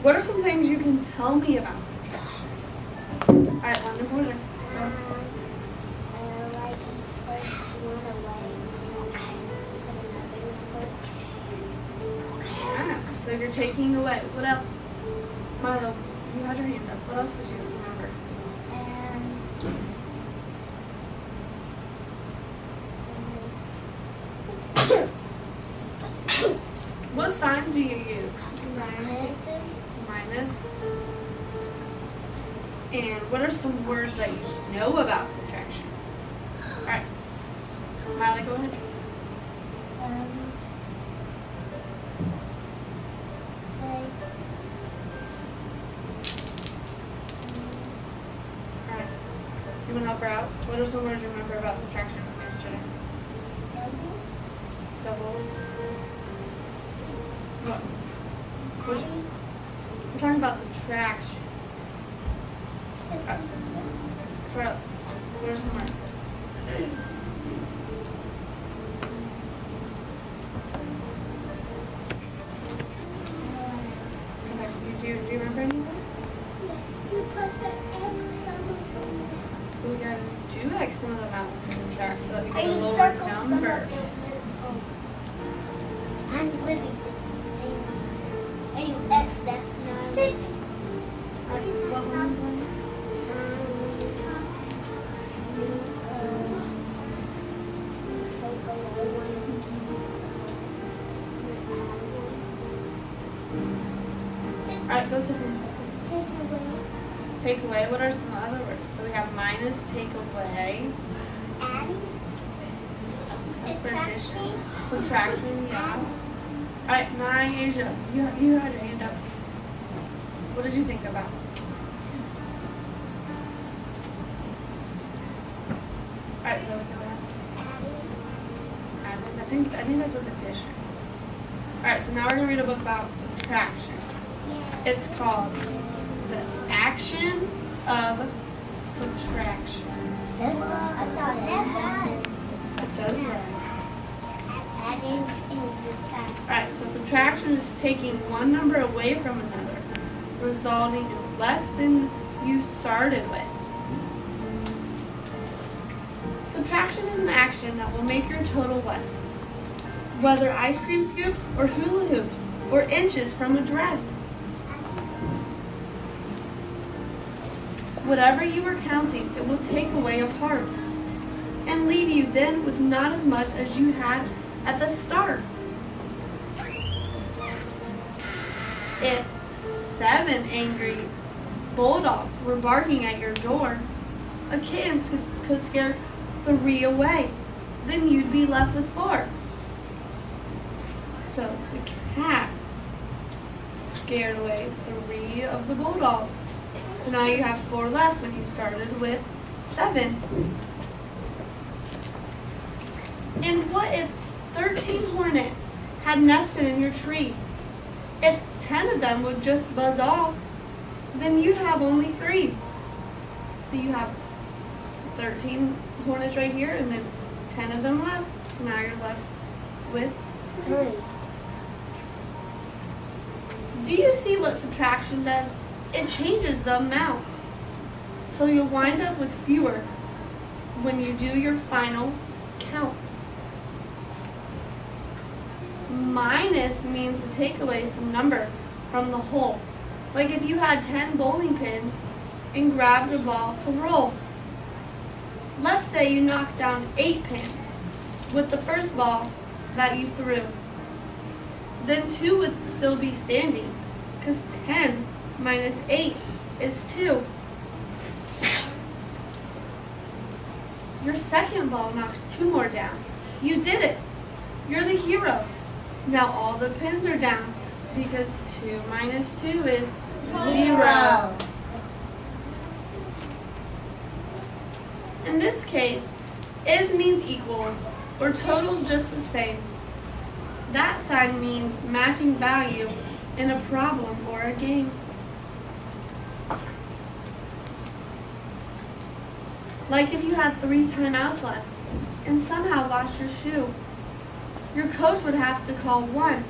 What are some things you can tell me about subtraction? Alright, one more. Like take one away from another number. Yeah, so you're taking away. What else? Milo, you had your hand up. What else did you remember? What signs do you use? Minus. And what are some words that you know about subtraction? Alright. Miley, go ahead. Alright. You want to help her out? What are some words you remember about subtraction from yesterday? Doubles. What? We're talking about subtraction. Alright. Charlotte, what are some words? Okay, do you remember any words? You plus the X sum of them. We gotta do like some of them out and subtract so that we I get a use lower circle some of number. them. I'm living. I use X, that's not living. Alright, what one? Alright, go to the take away. What are some other words? So we have minus, take away. Adding. That's for addition. Subtraction, yeah. Alright, Asia, you had your hand up. What did you think about? Alright, Zoe, go ahead. Adding. I think that's with addition. Alright, so now we're gonna read a book about subtraction. It's called The Action of Subtraction. I thought It does right. adding is subtraction. Alright, so subtraction is taking one number away from another, resulting in less than you started with. Subtraction is an action that will make your total less, whether ice cream scoops or hula hoops or inches from a dress. Whatever you are counting, it will take away a part and leave you then with not as much as you had at the start. If 7 angry bulldogs were barking at your door, a kitten could scare 3 away. Then you'd be left with 4. So the cat scared away 3 of the bulldogs. So now you have 4 left when you started with 7. And what if 13 hornets had nested in your tree? If 10 of them would just buzz off, then you'd have only 3. So you have 13 hornets right here and then 10 of them left. So now you're left with 3. Do you see what subtraction does? It changes the amount. So you'll wind up with fewer when you do your final count. Minus means to take away some number from the whole. Like if you had 10 bowling pins and grabbed a ball to roll. Let's say you knocked down 8 pins with the first ball that you threw. Then 2 would still be standing because 10 minus 8 is 2. Your second ball knocks 2 more down. You did it. You're the hero. Now all the pins are down because 2 minus 2 is 0. In this case, is means equals or totals just the same. That sign means matching value in a problem or a game. Like if you had 3 timeouts left and somehow lost your shoe. Your coach would have to call 1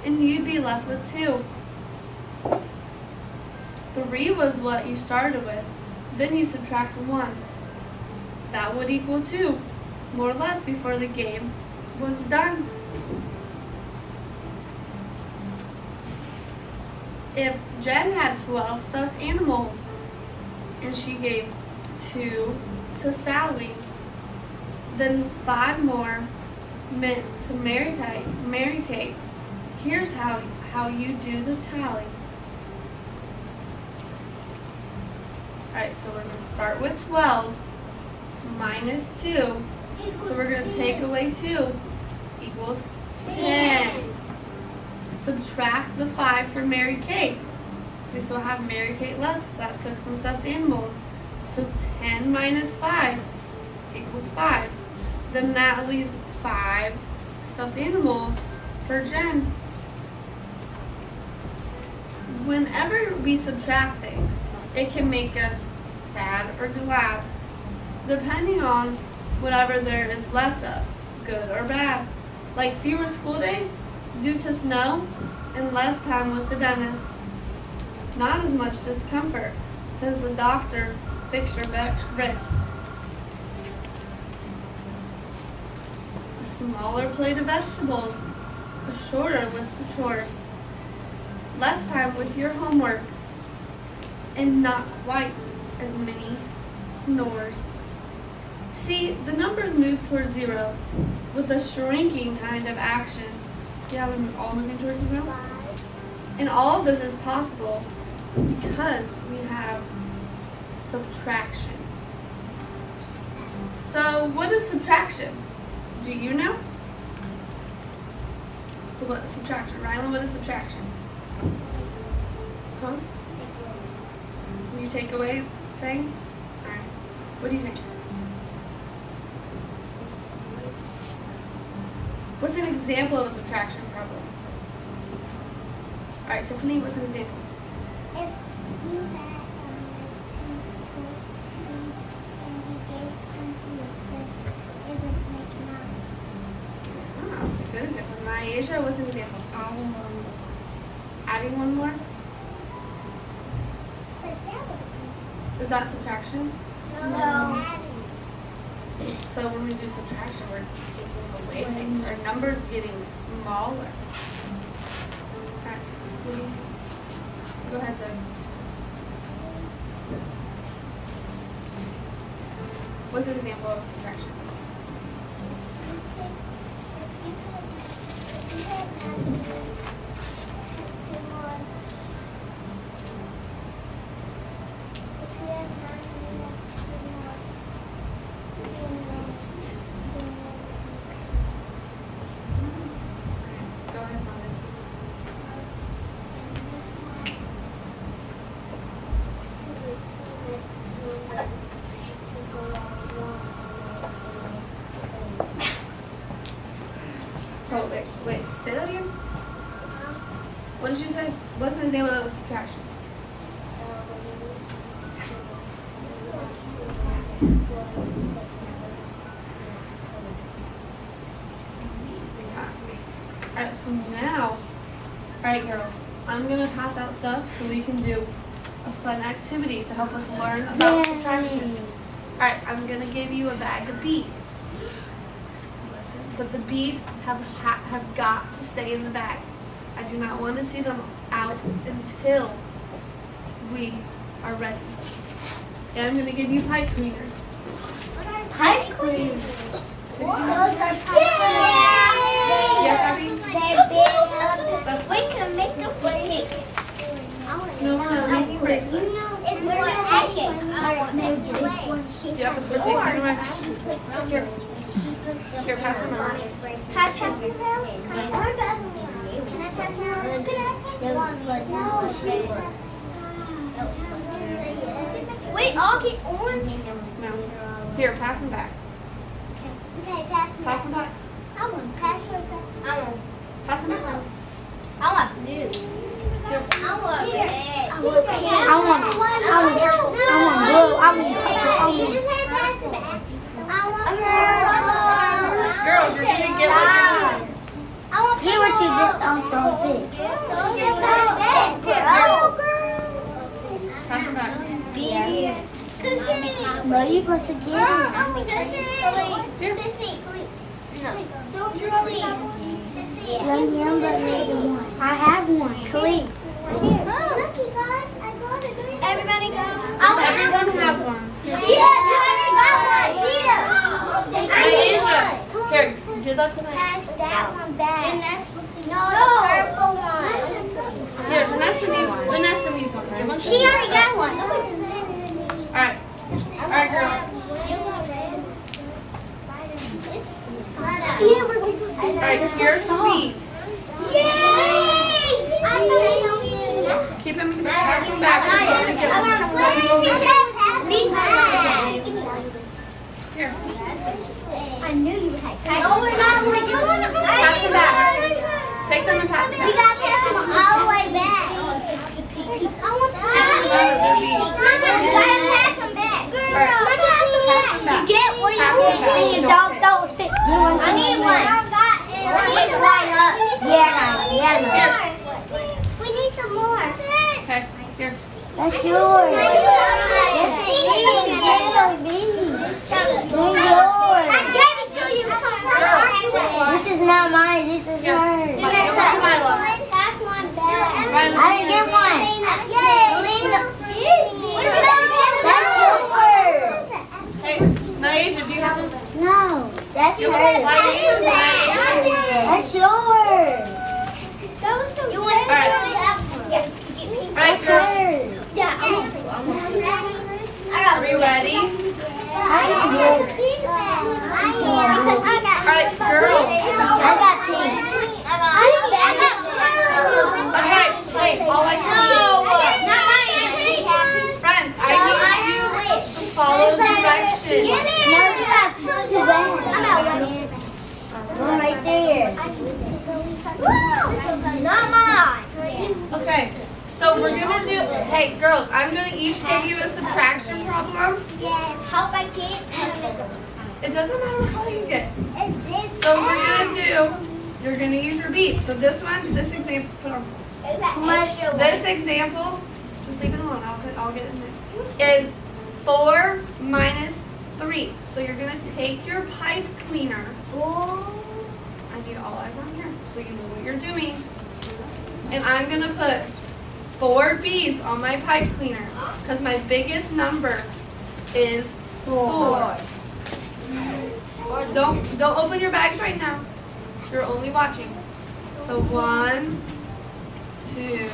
and you'd be left with 2. 3 was what you started with. Then you subtract 1. That would equal 2. More left before the game was done. If Jen had 12 stuffed animals and she gave 2 to Sally, then 5 more meant to Mary Kate. Here's how you do the tally. Alright, so we're going to start with 12 minus 2. So we're going to take away 2 equals 10. Subtract the 5 from Mary Kate. We still have Mary Kate left. That took some stuffed animals. So 10 minus 5 equals 5. Then that leaves 5 stuffed animals for Jen. Whenever we subtract things, it can make us sad or glad, depending on whatever there is less of, good or bad. Like fewer school days due to snow and less time with the dentist. Not as much discomfort since the doctor fixed your wrist. A smaller plate of vegetables, a shorter list of chores, less time with your homework, and not quite as many snores. See, the numbers move towards 0 with a shrinking kind of action. See how they're all moving towards 0? And all of this is possible because we have subtraction. So what is subtraction? Do you know? So what's subtraction? Rylan, what is subtraction? Huh? You take away things? Alright. What do you think? What's an example of a subtraction problem? Alright, Tiffany, what's an example? If you had and you gave them to your friend, it would make 9. Ah, that's a good example. Nyasha, what's an example? Adding one more? But that would Is that subtraction? be no. So when we do subtraction, we're taking away things. Our number's getting smaller. Alright. Go ahead, Zoe. What's an example of subtraction? Go ahead, Mom. So wait, say that again? What did you say? What's an example of subtraction? Alright, so now, alright girls, I'm going to pass out stuff so we can do a fun activity to help us learn about subtraction. Alright, I'm going to give you a bag of beads. Listen, but the beads have got to stay in the bag. I do not want to see them out until we are ready. And I'm going to give you pipe cleaners. Pipe cleaners. Yes, Abby? We can make a plate. No, we're not making bracelets. It's for action. Yep, it's for taking it away. Here, pass them around. Can I pass them around? Can I pass them around? Wait, I'll get orange. No. Here, pass them back. Okay, pass them Pass them back. I want pass them back. I want. Pass them back. I want blue. Here. I want red. I want blue. I want purple. You just said pass it back. I want purple. Girls, you're gonna get what you want. I want See what you get off the fish. purple. plus again. I have one. Please. Everybody go. Everyone have one. Sheeta, you already got one. Sheeta. Here, give that to me. Pass that one back. No, the purple one. Here, Janessa needs one. Janessa needs one. Give one to She me. already got one. Alright. Alright, girls. Alright, here's some beats. Yay! I believe you. Keep them pass them back. Here. I knew you had. Oh, we're not one. Pass them back. Take them and pass them We back. gotta pass them all the way back. I want to pass them back. Girl, pass them back. You get what Pass them back. you Don't fit. I need one. I need to line up. Yeah. We need some more. Okay, here. That's yours. This is not mine. This is Here. hers. Pass one back. I didn't get one. That's yours. Hey, Naisha, do you have one? No, that's You hers. want That's yours. You want to Alright, girls. Hers. Yeah, Are we ready? Alright, girls. I got pink. Okay, wait, all I need. Friends, I need you to follow directions. Now you got two to that. One right there. Not mine. Okay, so we're gonna do, hey girls, I'm gonna each give you a subtraction problem. Yes. Hope I can't. It doesn't matter what color you get. Is this? So we're gonna do, you're gonna use your beat. So this one, this example, put on. Is that extra one? This example, just leave it alone, I'll get it in there, is 4 minus 3. So you're gonna take your pipe cleaner. I need all eyes on here so you know what you're doing. And I'm gonna put 4 beads on my pipe cleaner because my biggest number is 4. Don't open your bags right now. You're only watching. So 1, 2,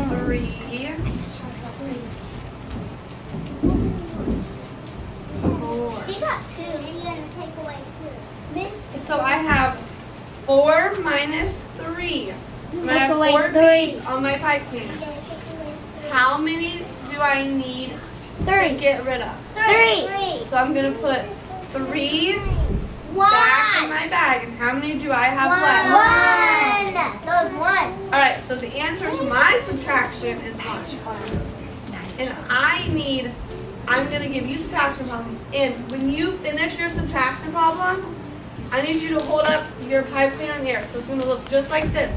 3, 4. She got 2. And you're gonna take away 2. So I have 4 minus 3. I'm gonna have away 4 3. beads on my pipe cleaner. You're gonna take away How many do I need to 3. get rid of? 3. So I'm gonna put 3 1. back in my bag. And how many do I have left? 1. So it's 1. Alright, so the answer to my subtraction is 1. And I'm gonna give you subtraction problems. And when you finish your subtraction problem, I need you to hold up your pipe cleaner in the air. So it's gonna look just like this.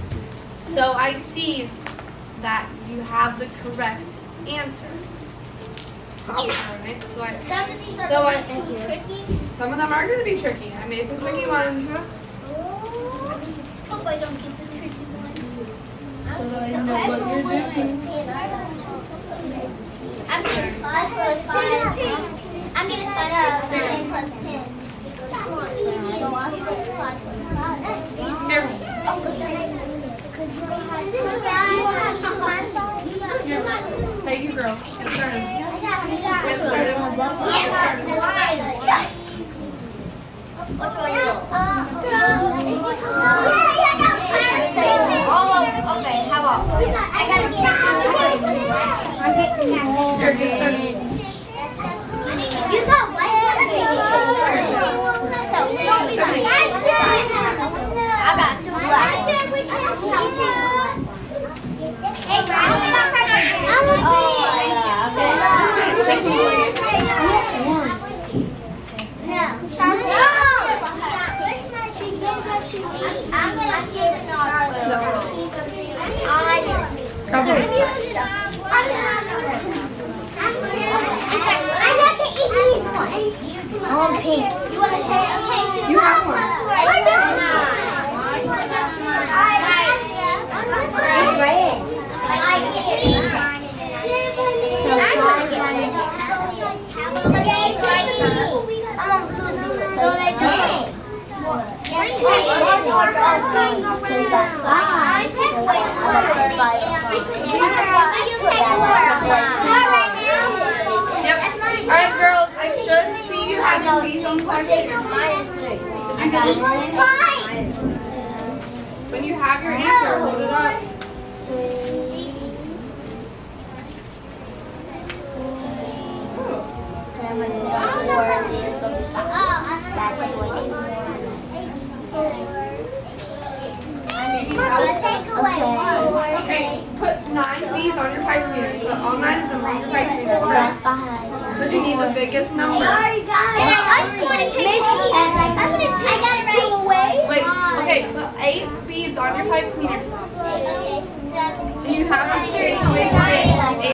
So I see that you have the correct answer. Alright, so Some of these are So gonna I- be too tricky. some of them are gonna be tricky. I made some tricky ones. Hope I don't get the tricky one. So that I know what you're doing. I'm getting 5 plus 16. I'm getting 5 plus 10. Here. Hey, you girl. Get started. Get started. Yes. What's going on? Okay, how about? I gotta Here, get started. You got white. I got 2 black. Hey, Brian, we got I'm gonna pink. You want to share? Okay. You have one. It's red. Yep. Alright, girls, I should see you having these on question. Did you get this? When you have your answer, hold it up. Okay, put 9 beads on your pipe cleaner. Put all 9 of them on your pipe cleaner. Okay. But you need the biggest number. I'm going to take two away. Wait, okay, put 8 beads on your pipe cleaner. Okay. And you have to take away